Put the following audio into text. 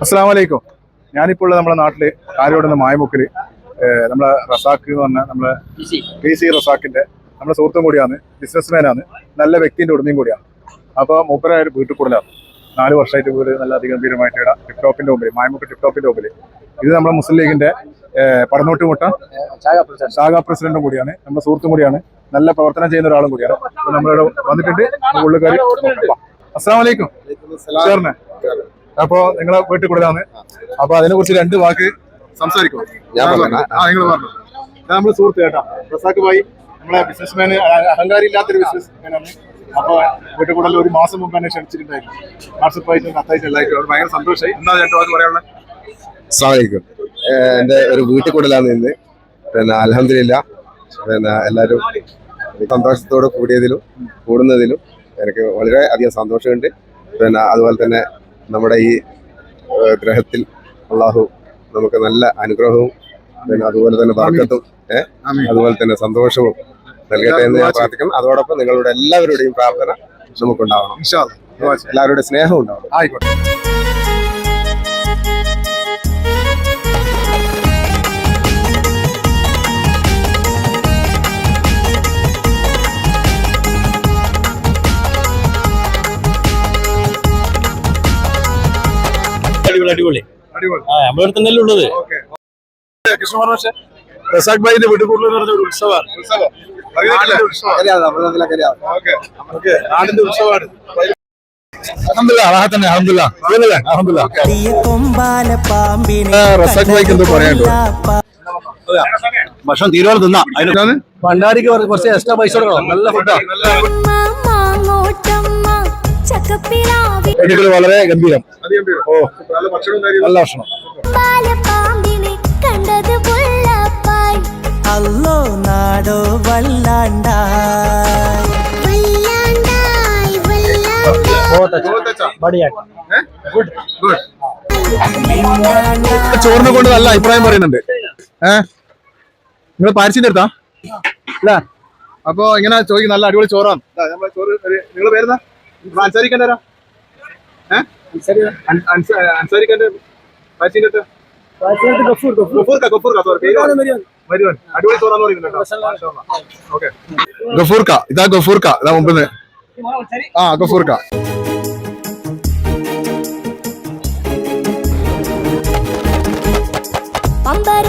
അസ്സലാമു അലൈക്കും. ഞാനിപ്പോൾ നമ്മുടെ നാട്ടില് കാരോടുന്ന മായമുക്കില് നമ്മളെ റസാഖ് എന്ന് പറഞ്ഞാൽ നമ്മളെ PC റസാഖിന്റെ നമ്മുടെ സുഹൃത്തും കൂടിയാണ്, ബിസിനസ്മാനാണ്, നല്ല വ്യക്തിന്റെ ഉടമയും കൂടിയാണ്. അപ്പോൾ മൂപ്പര ഒരു വീട്ടിൽ കൂടുതലാണ് 4 വർഷമായിട്ട് വീട് നല്ല അതിഗംഭീരമായിട്ട് ഇടാം. ടിപ്ടോപ്പിന്റെ മുമ്പിൽ, മായമുക്ക് ടിപ്ടോപ്പിന്റെ മുമ്പിൽ. ഇത് നമ്മുടെ മുസ്ലിം ലീഗിന്റെ പടന്നോട്ടുമുട്ട ശാഖാ പ്രസിഡന്റും കൂടിയാണ്, നമ്മുടെ സുഹൃത്തും കൂടിയാണ്, നല്ല പ്രവർത്തനം ചെയ്യുന്ന ഒരാളും കൂടിയാണ്. അപ്പൊ നമ്മളിവിടെ വന്നിട്ടുണ്ട്. ഉള്ളുകാരി. അസ്സലാമു അലൈക്കും. അപ്പൊ നിങ്ങളെ വീട്ടിൽ കൂടുതലാണ്. അപ്പൊ അതിനെ കുറിച്ച് 2 വാക്ക് സംസാരിക്കും. നിങ്ങൾ പറഞ്ഞു. നമ്മള് സുഹൃത്ത് കേട്ടാ, റസാഖ് ഭായി നമ്മളെ ബിസിനസ്മാന്, അഹങ്കാരി ഇല്ലാത്തൊരു ബിസിനസ്മാനാണ്. അപ്പൊ വീട്ടിൽ കൂടുതൽ 1 മാസം മുമ്പ് തന്നെ ക്ഷണിച്ചിട്ടുണ്ടായിരുന്നു. വാട്സപ്പായിട്ടും കത്തായിട്ടും എല്ലായിട്ടും ഭയങ്കര സന്തോഷമായി. എന്താ 2 വാക്ക് പറയാനുള്ളത്? അസ്സലാമലൈക്കും. എന്റെ ഒരു വീട്ടിൽ കൂടുതലാണ് ഇന്ന്. പിന്നെ അൽഹംദുലില്ലാ, പിന്നെ എല്ലാവരും സന്തോഷത്തോടെ കൂടുന്നതിലും എനിക്ക് വളരെ അധികം സന്തോഷമുണ്ട്. പിന്നെ അതുപോലെ തന്നെ നമ്മുടെ ഈ ഗ്രഹത്തിൽ അള്ളാഹു നമുക്ക് നല്ല അനുഗ്രഹവും പിന്നെ അതുപോലെ തന്നെ ബർക്കത്തും അതുപോലെ തന്നെ സന്തോഷവും നൽകട്ടെ എന്ന് ഞാൻ പ്രാർത്ഥിക്കുന്നു. അതോടൊപ്പം നിങ്ങളുടെ എല്ലാവരുടെയും പ്രാർത്ഥന നമുക്കുണ്ടാവണം. എല്ലാവരുടെയും സ്നേഹം ഉണ്ടാവണം. ആയിക്കോട്ടെ. അടിപൊളി. നമ്മുടെ അടുത്ത് തന്നെയല്ലേ ഉള്ളത്. റസാഖ് ഭായിന്റെ വീട്ടിൽ കൂടുതൽ ഒരു ഉത്സവമാണ്. നാടിന്റെ ഉത്സവമാണ്. റസാഖ് ഭായിക്ക് എന്തോ പറയാനുണ്ടോ? ഭക്ഷണം തീരുമാനം തിന്നാ. അതിന് ഭണ്ഡാരിക്ക് കുറച്ച് എക്സ്ട്രാ പൈസ കൊടുക്കണം. നല്ല ഫുഡാണ്. വളരെ ഗംഭീരം. ഓ, നല്ല ഭക്ഷണം. അല്ലോ നാടോ ചോറിനെ കൊണ്ട് നല്ല അഭിപ്രായം പറയുന്നുണ്ട്. നിങ്ങൾ പാരിച്ചിന്റെ അടുത്താ അല്ല? അപ്പൊ ഇങ്ങനെ ചോദിക്കും, നല്ല അടിപൊളി ചോറാണ്. നമ്മളെ ചോറ്. നിങ്ങൾ പേരുന്ന അൻസാരിക്കൻ്റെ അൻസാരിക്കൻ്റെ പാരിച്ചിന്റെ അടുത്ത് അടിപൊളി ചോറാന്ന് പറയുന്നുണ്ട്. ഗഫൂർക്ക, ഇതാ ഗഫൂർക്ക, ഇതാ മുമ്പിന്ന്. ഗഫൂർക്ക. പമ്പര